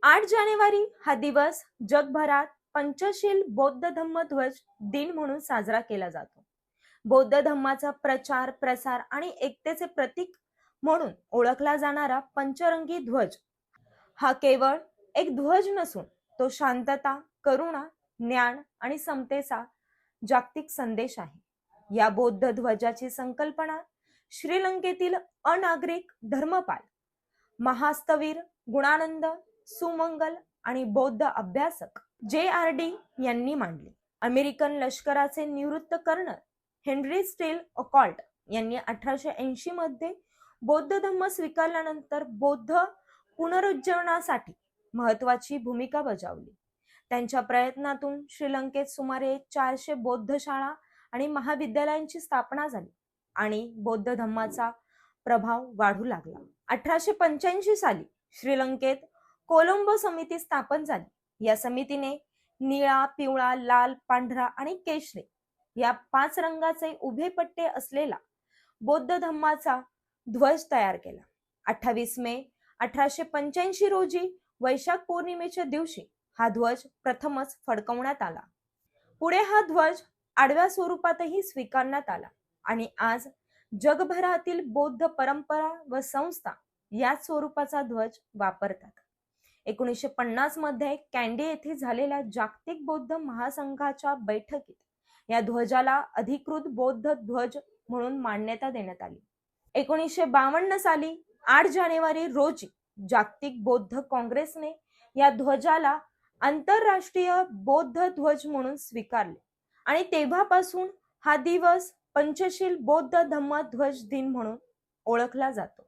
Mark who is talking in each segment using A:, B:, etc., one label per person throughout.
A: 8 जानेवारी हा दिवस जगभरात पंचशील बौद्ध धम्म ध्वज दिन म्हणून साजरा केला जातो. बौद्ध धम्माचा प्रचार प्रसार आणि एकतेचे प्रतीक म्हणून ओळखला जाणारा पंचरंगी ध्वज हा केवळ एक ध्वज नसून तो शांतता, करुणा, ज्ञान आणि समतेचा जागतिक संदेश आहे. या बौद्ध ध्वजाची संकल्पना श्रीलंकेतील अनागरिक धर्मपाल महास्तवीर गुणानंद सुमंगल आणि बौद्ध अभ्यासक JRD यांनी मांडली. अमेरिकन लष्कराचे निवृत्त कर्नल हेनरी स्टील ऑकॉल्ट यांनी 1880 मध्ये बौद्ध धम्म स्वीकारल्यानंतर बौद्ध पुनरुज्जीवनासाठी महत्वाची भूमिका बजावली. त्यांच्या प्रयत्नातून श्रीलंकेत सुमारे 400 बौद्ध शाळा आणि महाविद्यालयांची स्थापना झाली आणि बौद्ध धम्माचा प्रभाव वाढू लागला. 1885 साली श्रीलंकेत कोलंबो समिती स्थापन झाली. या समितीने निळा, पिवळा, लाल, पांढरा आणि केशरी या 5 रंगाचे उभे पट्टे असलेला बौद्ध धम्माचा ध्वज तयार केला. 28 मे 1885 रोजी वैशाख पौर्णिमेच्या दिवशी हा ध्वज प्रथमच फडकवण्यात आला. पुढे हा ध्वज आडव्या स्वरूपातही स्वीकारण्यात आला आणि आज जगभरातील बौद्ध परंपरा व संस्था याच स्वरूपाचा ध्वज वापरतात. 1950 मध्ये कॅन्डी येथे झालेल्या जागतिक बौद्ध महासंघाच्या बैठकीत या ध्वजाला अधिकृत बौद्ध ध्वज म्हणून मान्यता देण्यात आली. 1952 साली 8 जानेवारी रोजी जागतिक बौद्ध काँग्रेसने या ध्वजाला आंतरराष्ट्रीय बौद्ध ध्वज म्हणून स्वीकारले आणि तेव्हापासून हा दिवस पंचशील बौद्ध धम्म ध्वज दिन म्हणून ओळखला जातो.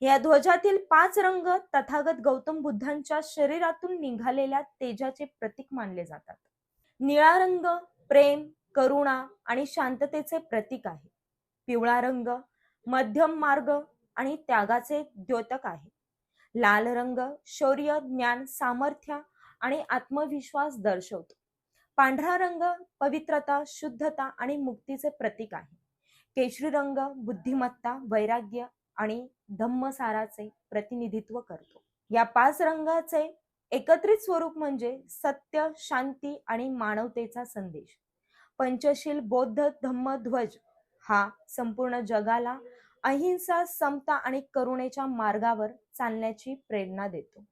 A: या ध्वजातील 5 रंग तथागत गौतम बुद्धांच्या शरीरातून निघालेल्या तेजाचे प्रतीक मानले जातात. निळा रंग प्रेम, करुणा आणि शांततेचे प्रतीक आहे. पिवळा रंग मध्यम मार्ग आणि त्यागाचे द्योतक आहे. लाल रंग शौर्य, ज्ञान, सामर्थ्य आणि आत्मविश्वास दर्शवतो. पांढरा रंग पवित्रता, शुद्धता आणि मुक्तीचे प्रतीक आहे. केशरी रंग बुद्धिमत्ता, वैराग्य आणि धम्मसाराचे प्रतिनिधित्व करतो. या 5 रंगाचे एकत्रित स्वरूप म्हणजे सत्य, शांती आणि मानवतेचा संदेश. पंचशील बौद्ध धम्म ध्वज हा संपूर्ण जगाला अहिंसा, समता आणि करुणेच्या मार्गावर चालण्याची प्रेरणा देतो.